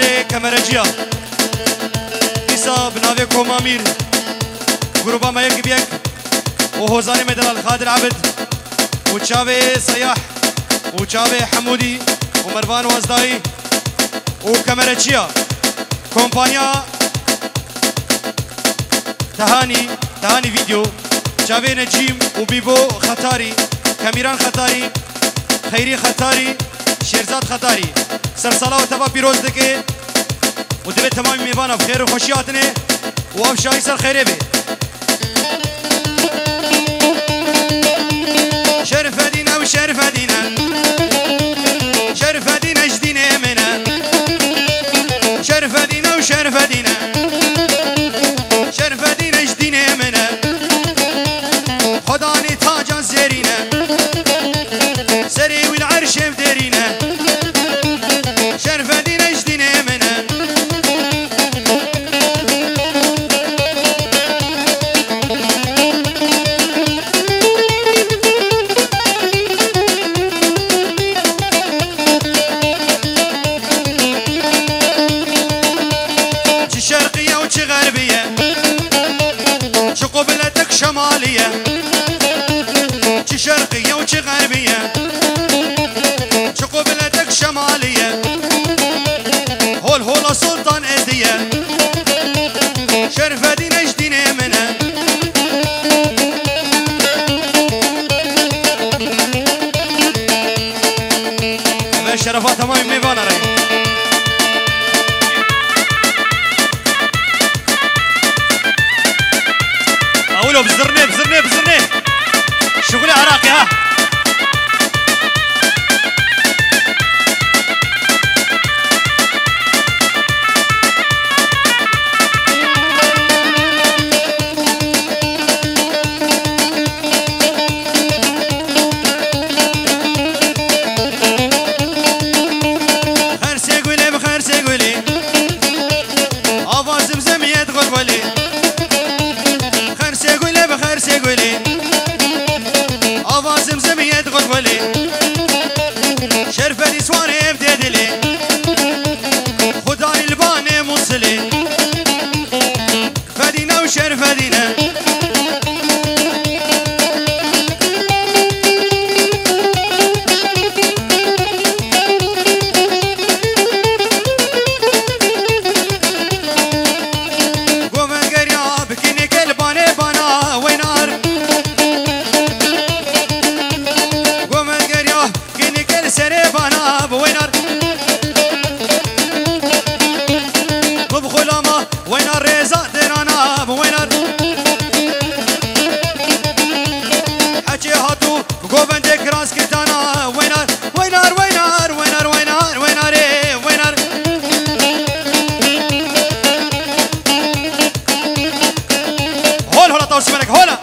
دلي كاميراجيا إسا بنافي كومامير جروبا ما يك بيك وهوزاني مدلال خادر عبد وتشافي صياح وتشافي حمودي ومروان وازداي وكاميراجيا كومبانيا تهاني فيديو تشافي نجيم وبيبو خطاري كاميران خطاري خيري خطاري شيرزاد خطاري سرسالا وتبا بيروز دكي ودبي تمام ميوانا بخير وخوشياتني وابشاي سر خيري بي شرف دينا وشرف دينا شرف دينا جدينا منا شرف دينا وشرف دينا شرف دينا جدينا منا خداني تاجا زيرينا سري والعرش بدرينا شرف دينا جدينا منا شي شرقية وشي غربية شي قبلتك شمالية شي شرقية وشي غربية شي قبلتك شمالية هول سلطان ادية شرفة دينا جدينا منها الشرفات تمام ميفانا راي اقولوا بزرني شغلي عراقي ها شرفة نسواني بديدلي خداني الباني مصلي فدينا وشرفة دينا قومن قريا بكيني كلباني بانا وينار قومن قريا كيني كل سريبانا بوينار ببخلاما وينار ريزا ديرانا بوينار حكي هاتو قومن ديك راس كتانا وينار وينار وينار وينار وينار وينار وينار هولا توسي ملك هولا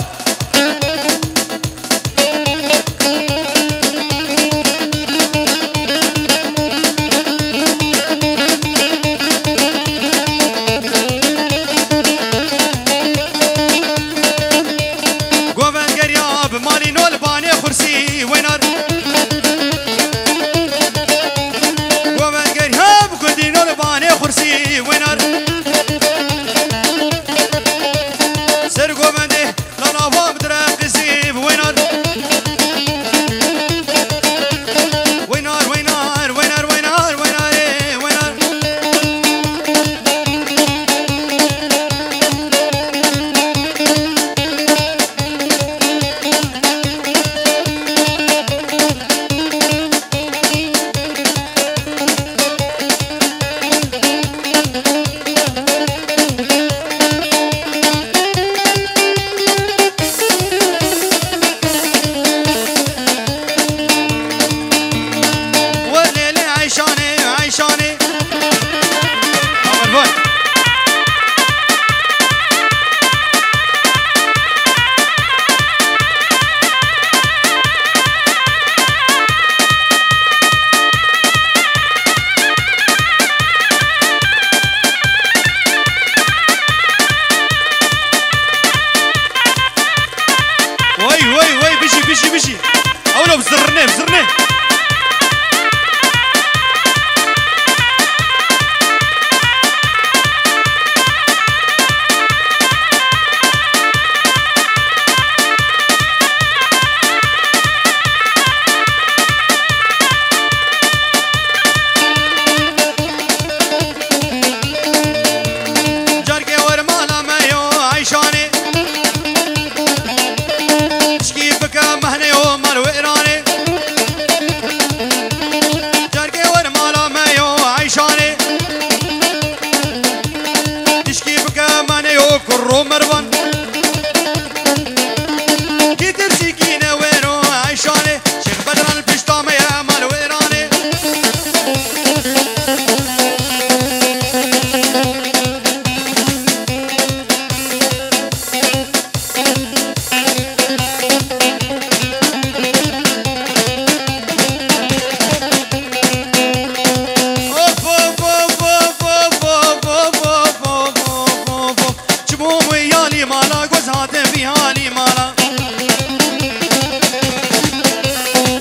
گوزات بیالی مالا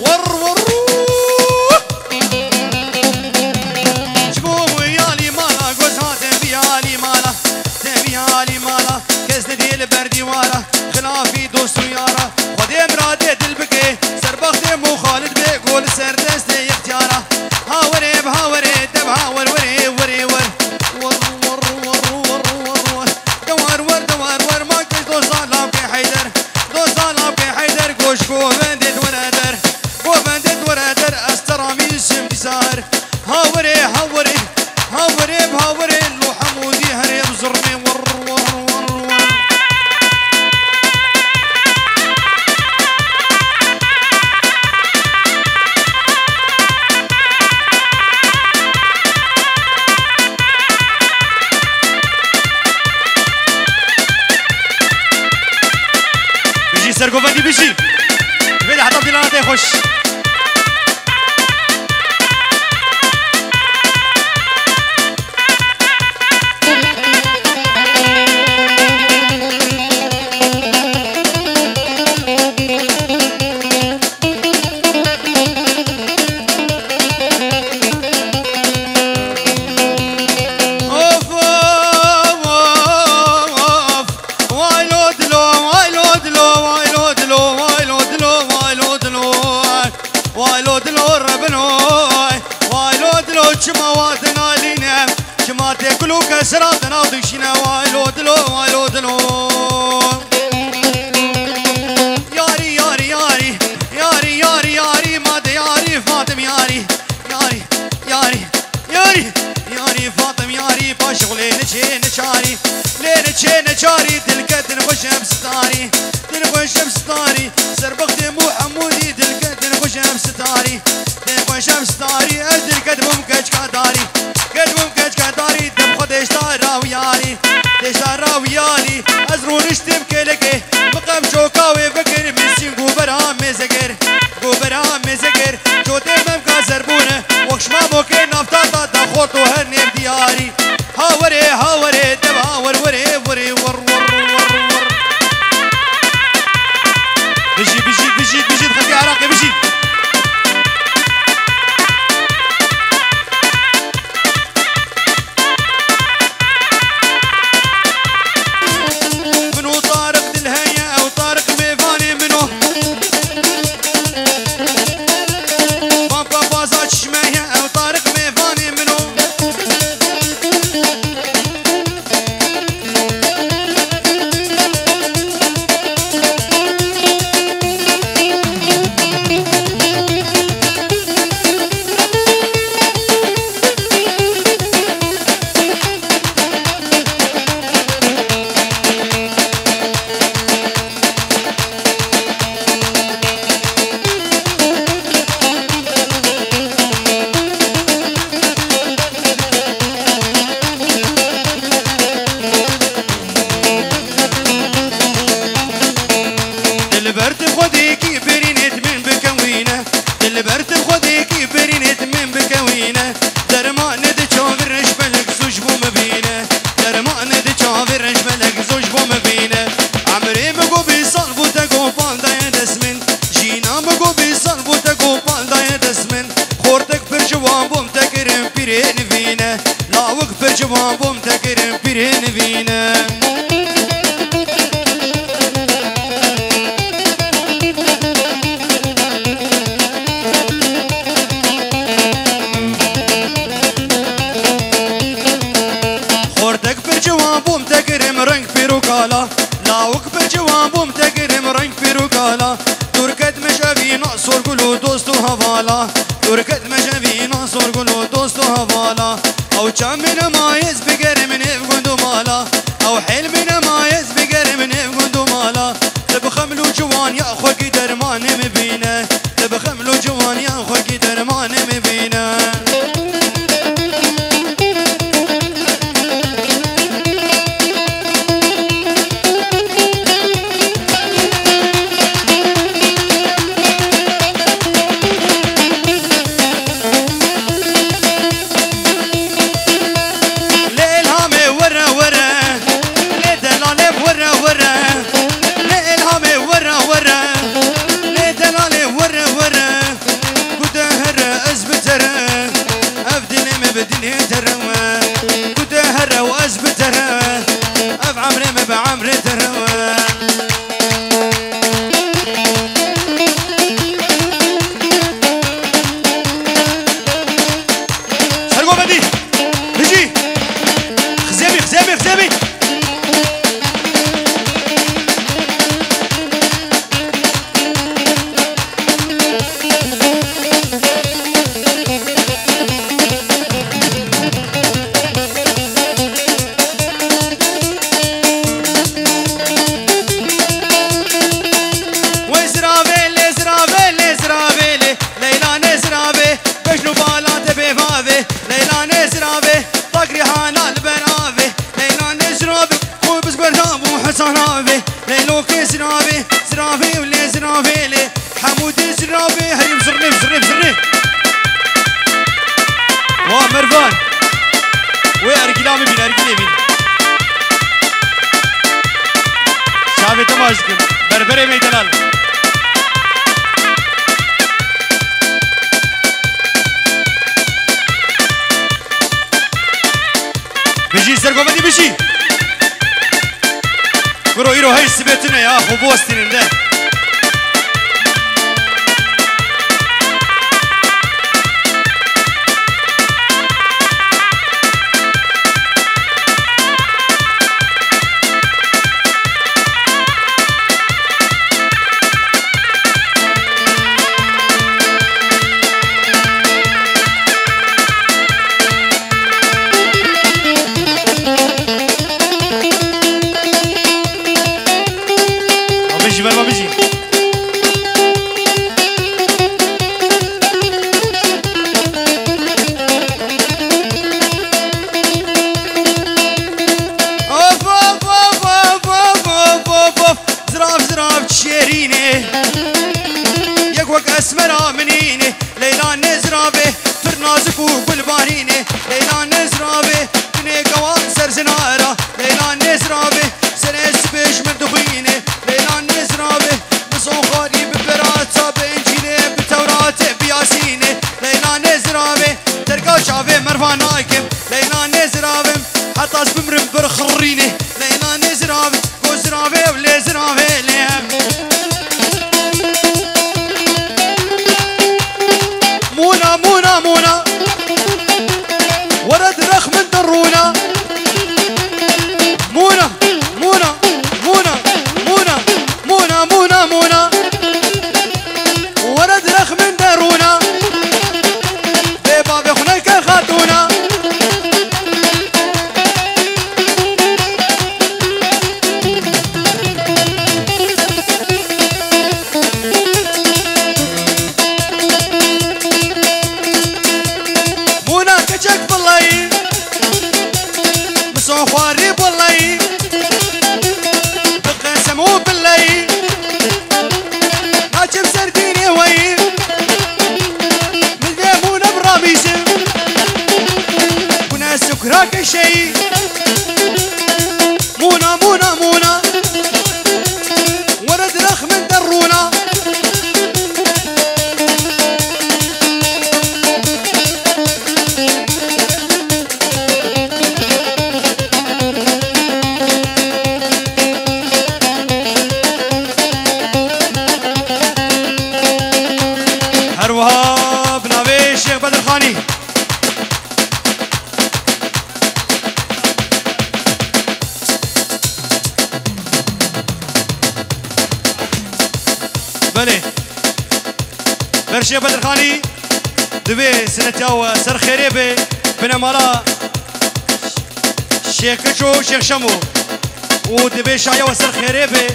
ور ور جبو ویالی مالا گوزات بیالی مالا بیالی مالا کس ندیل بردیوارا خلافی دوست و یارا خودی مراده دل بکه سربخت مخالد به گل سردست اختیارا هاوره بهاوره دب هاور وره وره ور سرگوفندی بشی بده حتی دلانت خوش سراتنا ودشنا وايلو دلو وايلو دلو ياري ياري ياري ياري ياري ياري ما ياري فاطم ياري ياري ياري ياري ياري فاطم ياري باشغلي نشي نشاري لينشي نشاري دلكت نخشم ستاري دلخشم ستاري سربخت مو حمودي دلكت نخشم ستاري دلخشم ستاري دلكت ممكج كداري قد ممكج كداري دشتارا ويالي ازرو رشتم كلكي مقام شوكاوي فكر مسين قوبرها مزقر قوبرها مزقر جوتي ممكا زربونه وكش ما بوكي نفتاتا دخوتو هرنم دياري هاوري هاوري دب هاور وري وري ور ور ور ور بجي بجي بجي بجي خلي عراقي بجي بعمر تروى سرقوا بدي بيجي خزيبي خزيبي خزيبي مرفان وأرجلامي بين أرجلي بين شعبي تماشكم بربري ميدلال بيجي سرقو بدي بيجي كرو إيرو هاي سبتنا يا أخو بوستين ده اسمرا منينه ليلى نزرابه فرنازك وقلبانينه ليلى نزرابه بني قوان سرزناره ليلى نزرابه سنس بيش من دخينه ليلى نزرابه بصوخاني ببراته بانجيله بتوراته بياسينه ليلى نزرابه ترقى شافه مرفان نايكم ليلى نزرابه حتى بمرم برخرينه ليلى نزرابه وزرابه ولزرابه لهم مونا مونا مونا ورد رخ من درونا مونا مونا مونا مونا مونا مونا مونا ورد رخ من درونا بباب خنيك خاتونا خواري بالله بقسمو بالله هاجم سرديني وي من ذيمون براميسي كنا سكراك شي مونا مونا مونا ورد رخ من درونا هروها بناوي الشيخ بدر خاني بله برشيخ بدر خاني دبي سنتاو سر خريبه بنمارا شيخ كشو شيخ شمو ودبي شايا وسر خريبه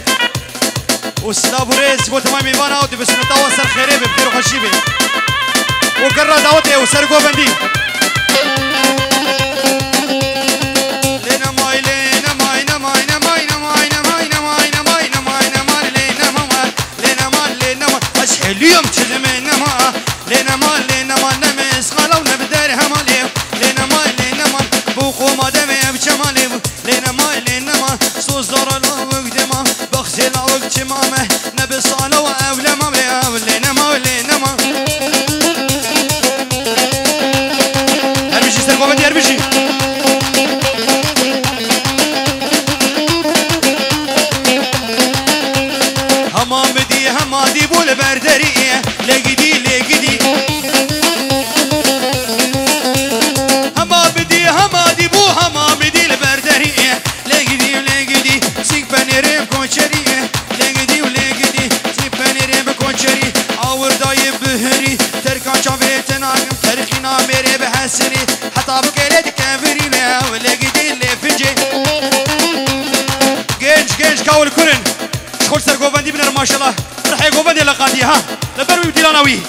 وسلابوريز بو تمام ميوانا ودبي سنتاو سر خريبه بخير وخشيبه وقرر دعوته وسرقو بندي لنا ماي لنا ماي نماي نماي نماي نماي نماي نماي نماي نماي لنا ماي لنا ماي لنا ماي اشحل يوم تلمين نما لنا ماي لنا ماي نمس خلو نبدر همالي لنا ماي لنا ماي بوقو ما دمي بجمالي لنا ماي لنا ماي سوز دار الوقت دما بغسل الوقت مامه نبي صالة وأولى مامي لنا ماي لنا ماي ريب كونشري لقدي ولقدي تبني ريب كونشري اور دايب بهري تركان شافيتنا ترخينا ميري بحسري حتى بكيلت كافري لا ولقدي اللي فجي جنج كاول كورن شغل سر قوباندي بنر ما شاء الله رح يقوباندي لقادي ها لبروي وديلاناوي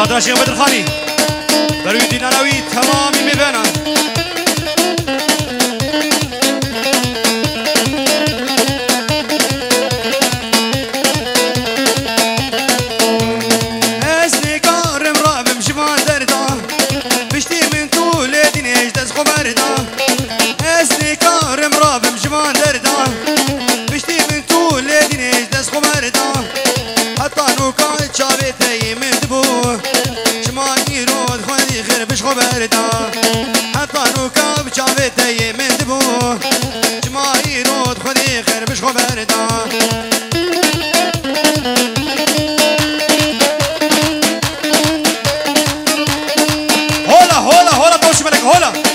خاطر شيخ بدر خاني بروي ديناراوي تمامي مبانا اسني كارم رابم شفان دردا بشتي من طول دينيش دزخو بردا اسني كارم رابم شفان دردا بشتي من طول دينيش دزخو بردا حتى نوكا شابتي من دبو خبردا حتى ركاب جابتي من دبو جماهير خدي خير مش خبردا هولا بوش ملك هولا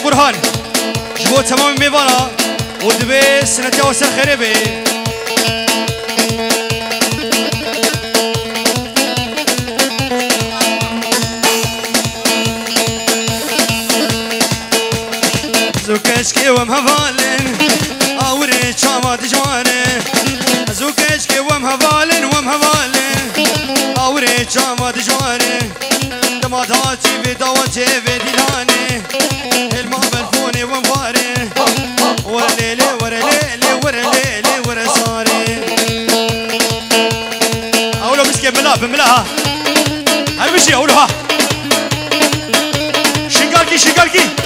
برهان جبو تمام ميوانا ودبي سنتي وسر خريبي زوكشكي ومهفالن اوري شامات جوانه زوكشكي ومهفالن اوري شامات جوانه دماداتي بدواتي بديلانه الماء بالفوني ومفاري ورا ليلي ورا ليلي ورا ليلي ورا صاري اولو مسكي بملا بملاها هربشي اولوها شنقالكي شنقالكي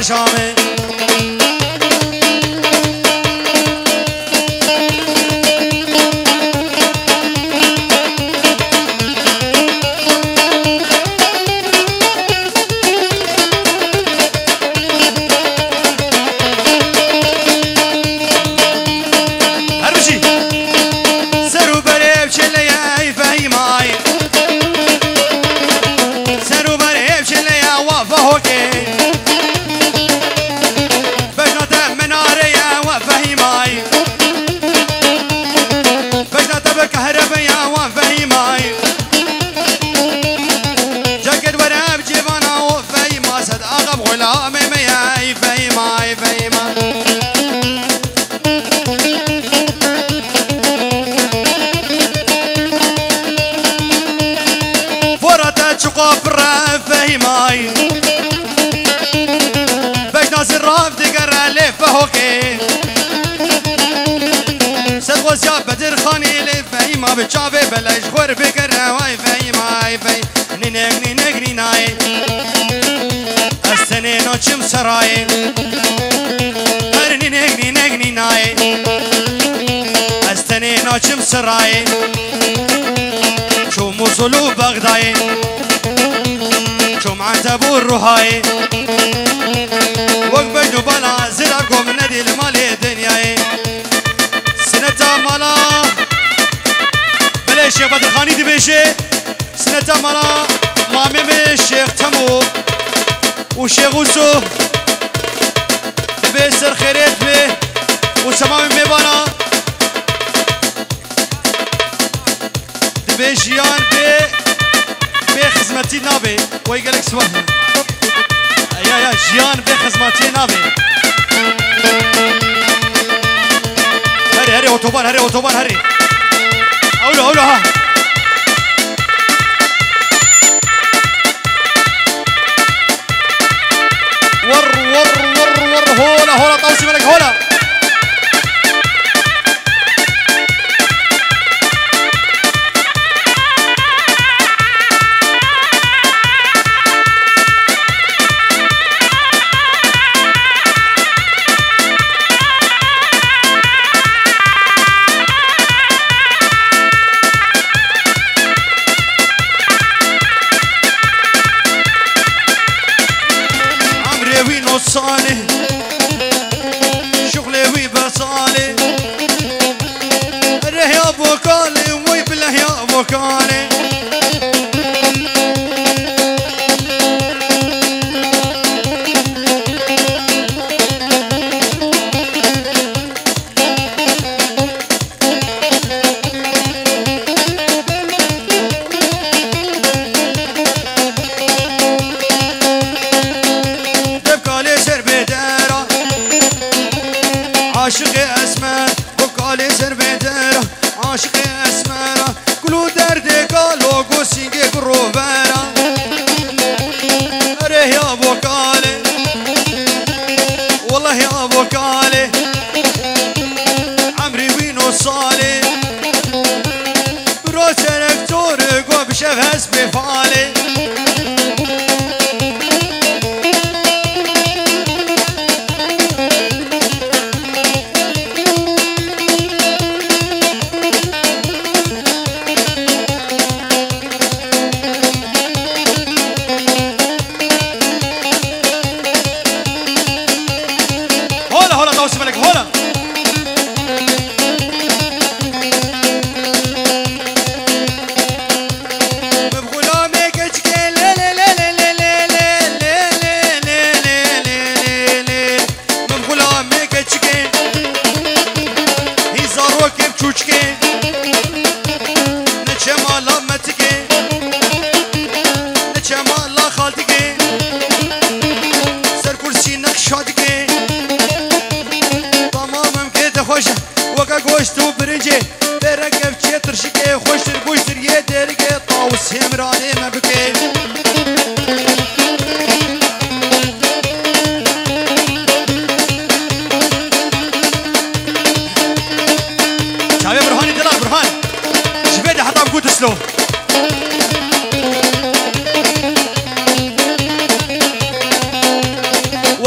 شامل هربشي سرو بريب شليا فهيماي سرو بريب شليا وفهوكي فهيماي باش ناس الراب تقرا لي فهوكي سد وزياب بدر خاني لي فهيما بتشافي بلاش خور بقرا واي فهيماي في نينك نيناي السنين وشم سراي نينك نيناي السنين وشم سراي شو موصلو بغداي شوم عنتبو الروحاي وقبجنو بلا زرقو من ندي المالي دنياي سنتا مالا بلا الشيخ بدر خاني دي بيشي سنتا مالا مامي بالشيخ تمو وشيخ وسو بيسر خيريت بي وسمامي ميبانا دبيشيان بي خدمتي نابي ويقالك سواها يا جيان بخدمتي نابي هري اوتوبان هري اولو ها ور هولا طوسي ملك هولا صالح شغلي وبصالي رح يا بوكالي ويبله يا بوكالي عاشق اسمر وقالي سر بدر عاشق اسمر كلو درد قال مالا خالتكي سر كرسي نقشاتكي تمامم كده خوش وكا قوشتو برنجي برقب چه ترشكي خوشتر قوشتر يه دركي طاوس همراني مبكي شابي برهاني دلال برهان جبيدي حتى بقوت سلو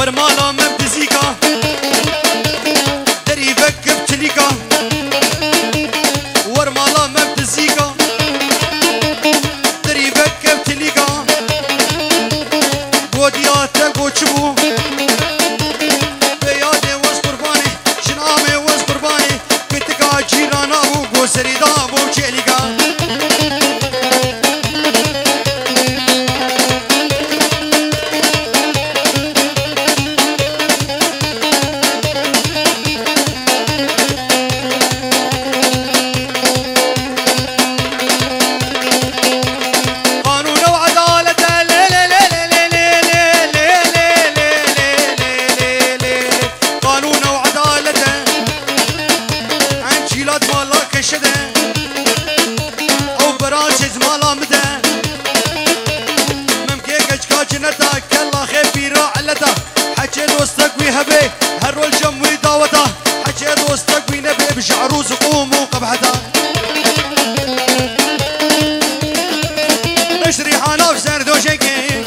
ورمالا مبتزيكا دري بكب تليكا ورمالا مبتزيكا دري بكب تليكا قودياتا قوچبو بيادي وز قرباني شنامي وز قرباني كتكا جيرانا بو سريدا بو چليكا عروس قوم وقبحتها نشري حانا بسر دوشكي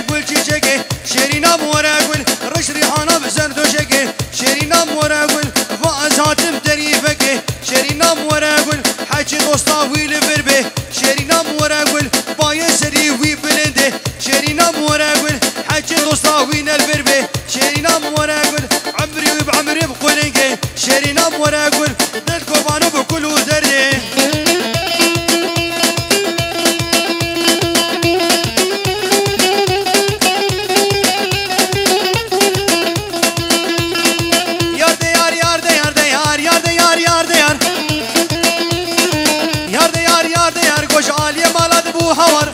قول تشيشكي شيرينا مورا قول رشري حانا بسر دوشكي شيرينا مورا قول فاز هاتم تريفكي شيرينا مورا قول حكي دوستا ويل فربي شيرينا مورا قول باي سري وي بلنده شيرينا مورا قول حكي دوستا وين الفربي شيرينا مورا قول عمري وبعمري بقولنكي شيرينا مورا قول دلكو بانو بكل وزردي خوش عالیه مالاد بو هوار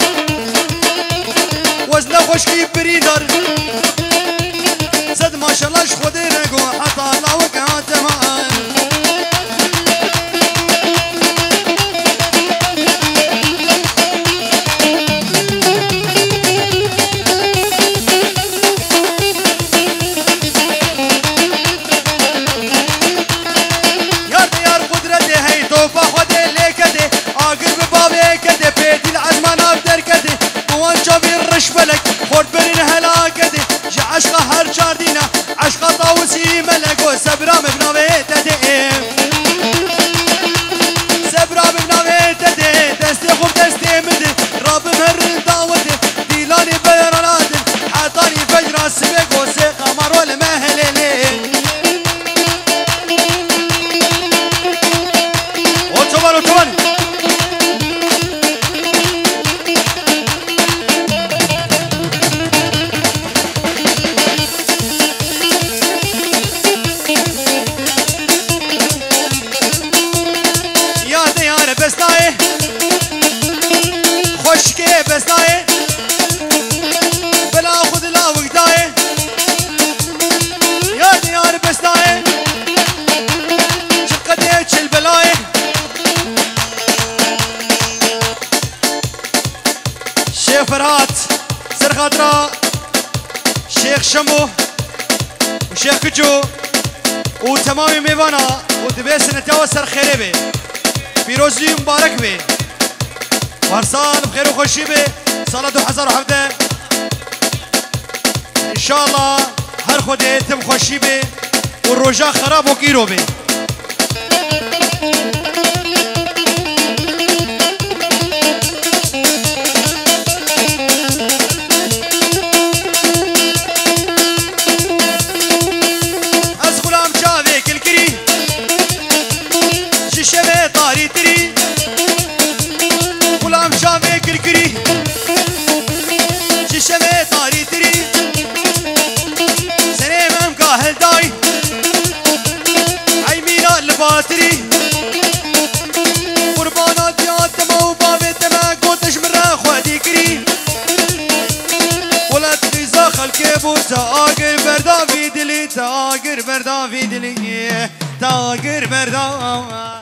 وزن خوشکی بریدار زد ماشالله خودی نگو حتا لاوک هاتمان یار قدرت هی توفا خودی لیکده آگر ببابه کده پیدی العزمان آفدر کده بوان جابی رش فلک خورد برین هلا کده جا عشقا هر چار دینا عشقا طاوسی ملک و سبرا مبناوه تده سبرا مبناوه تده دستی خوب دستی مده رابم هر داوده دیلانی بیراناده حتانی فجر سبک و سی قمر و المهللی اوتوبان بستاي خوشكي بستاي بلا خذ لا وقداي يا ديار بستاي شقديك البلاي شيخ فرهات سر خاطرة شيخ شمو وشيخ كجو وتمامي ميوانا ودبيس نتاوى سر خيري پیروزی مبارک بی وارسال بخیر و خوشی بی سال 2017 انشاءالله هر خود ایتم خوشی بی و روژا خراب و گیرو بی از غلام چاوی کلکری شیشه تاری تری غلام شاوی کرکری شیشه تاری تری سنیم کاهل دای ای میرا لباتری قربانات یاد تما و باوی تما گوتش مرا خواه کری ولد نیزا خلکه بود تاگر برداوی دلی تاگر برداوی دلی تاگر برداوی